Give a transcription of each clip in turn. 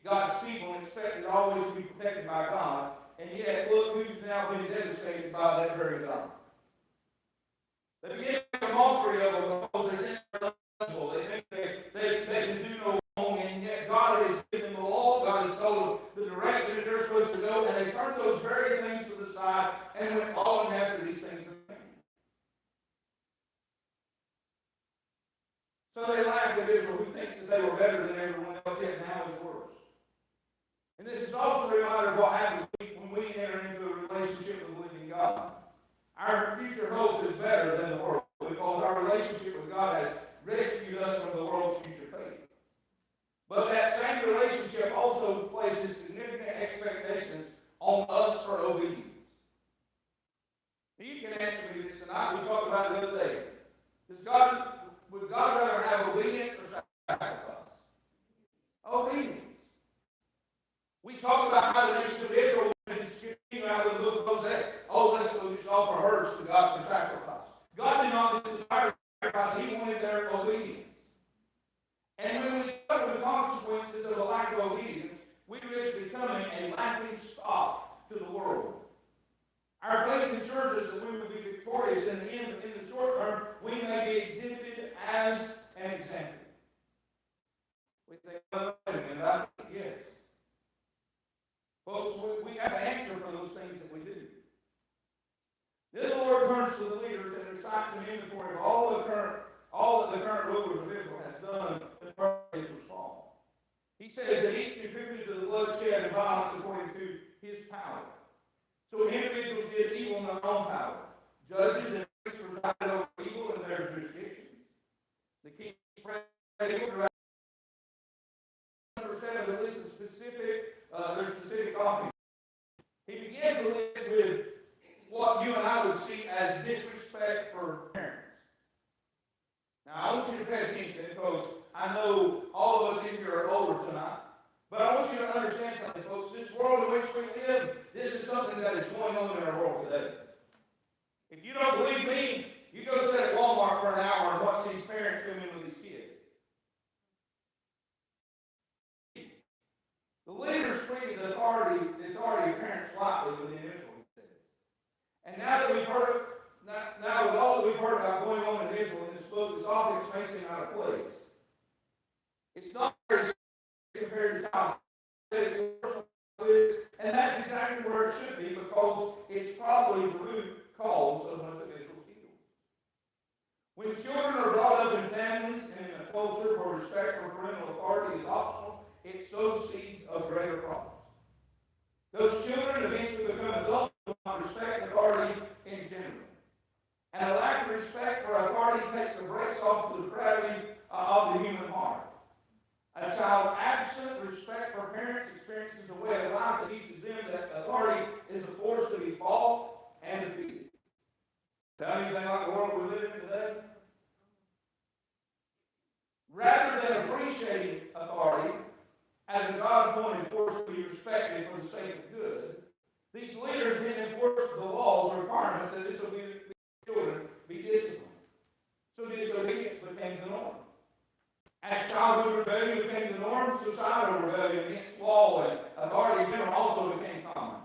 God's people and expected always to be protected by God, and yet look who's now been devastated by that very God. They begin to make a mockery of them because they think they're untouchable. They think they can do no wrong, and yet God has given them the law. God has told them the direction that they're supposed to go, and they turned those very things to the side and went following after these things. So they laughed at Israel, who thinks that they were better than everyone else, yet now is worse. And this is also a reminder of what happens when we enter into a relationship with the living God. Our future hope is better than the world because our relationship with God has rescued us from the world's future fate. But that same relationship also places significant expectations on us for obedience. You can answer me this tonight. We talked about it the other day. Would God rather have obedience or sacrifice? Obedience. We talk about how the nation of Israel came out of the book of Hosea. Oh, let's go just offer hers to God for sacrifice. God did not desire sacrifice. He wanted their obedience. And when we suffer the consequences of a lack of obedience, we risk becoming a laughing stock to the world. Our faith assures us that we will be victorious in the end, but in the short term, we may be exhibited as an example. We think, well, wait a minute, I think yes. Folks, we have to answer for those things that we do. Then the Lord turns to the leaders and recites an inventory of all that the current rulers of Israel has done before Israel's fall. He says that each contributed to the bloodshed and violence according to his power. So individuals did evil in their own power. Judges and priests presided over evil in their jurisdiction. The king spread evil throughout. Number 7, it lists their specific offerings. He begins the list with what you and I would see as disrespect for parents. Now, I want you to pay attention because I know all of us in here are older tonight. But I want you to understand something, folks. This world in which we live, this is something that is going on in our world today. If you don't believe me, you go sit at Walmart for an hour and watch these parents come in with these kids. The leaders treated the authority of parents lightly within Israel. And now that we've heard, now with all that we've heard about going on in Israel in this book, this office may seem out of place. It's not very compared to child. And that's exactly where it should be because it's probably the root cause of much of Israel's evil. When children are brought up in families and in a culture where respect for parental authority is optional, it sows seeds of greater problems. Those children eventually become adults who don't respect authority in general. And a lack of respect for authority takes the brakes off the depravity of the human heart. A child absent respect for parents experiences a way of life that teaches them that authority is a force to be fought and defeated. Tell me anything like the world we live in today? Rather than appreciating authority as a God-appointed force to be respected for the sake of good, these leaders didn't enforce the laws or requirements that disobedient children be disciplined. So disobedience became the norm. As childhood rebellion became the norm, societal rebellion against law and authority in general also became common.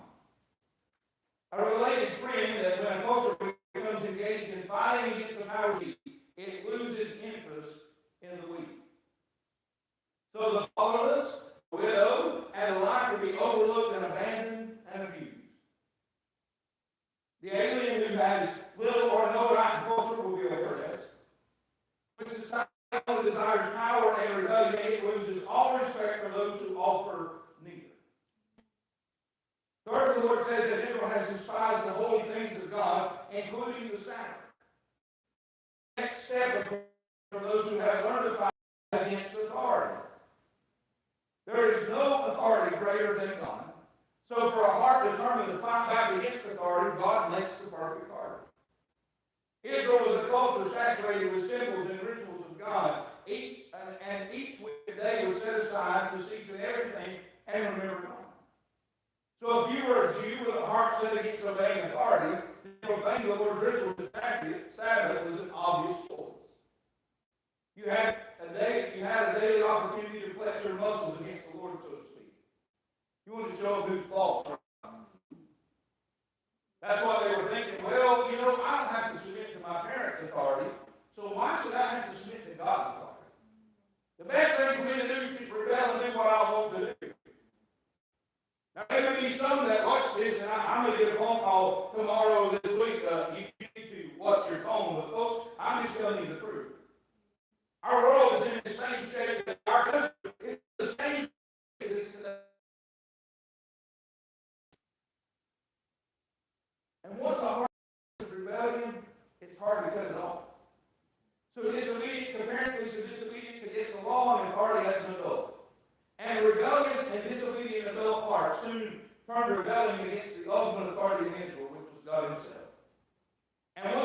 A related trend that when a culture becomes engaged in fighting against the power of the weak, it loses interest in the weak. So the fatherless, the widow, and the like will be overlooked and abandoned and abused. The alien who has little or no right in culture will be oppressed. Which society desires power and rebellion, it loses all respect for those who offer neither. Third, the Lord says that Israel has despised the holy things of God, including the Sabbath. The next step for those who have learned to fight against authority. There is no authority greater than God. So for a heart determined to fight back against authority, God makes the perfect heart. Israel was a culture saturated with symbols and rituals of God. Each day was set aside to season everything and remember God. So if you were a Jew with a heart set against obeying authority, then profaning the Lord's ritual of Sabbath was an obvious choice. You had a daily opportunity to flex your muscles against the Lord, so to speak. You want to show them who's false. That's why they were thinking, well, you know, I don't have to submit to my parents' authority, so why should I have to submit to God's authority? The best thing for me to do is just rebel and do what I want to do. Now, there may be some that watch this, and I'm going to get a phone call tomorrow or this week. You need to watch your phone. But, folks, I'm just telling you the truth. Our world is in the same shape that our country is the same shape as today. And once a heart is rebellion, it's hard to cut it off. So disobedience to parents leads to disobedience against the law and authority as an adult. And a rebellious and disobedient adult heart soon turned to rebelling against the ultimate authority in Israel, which was God himself.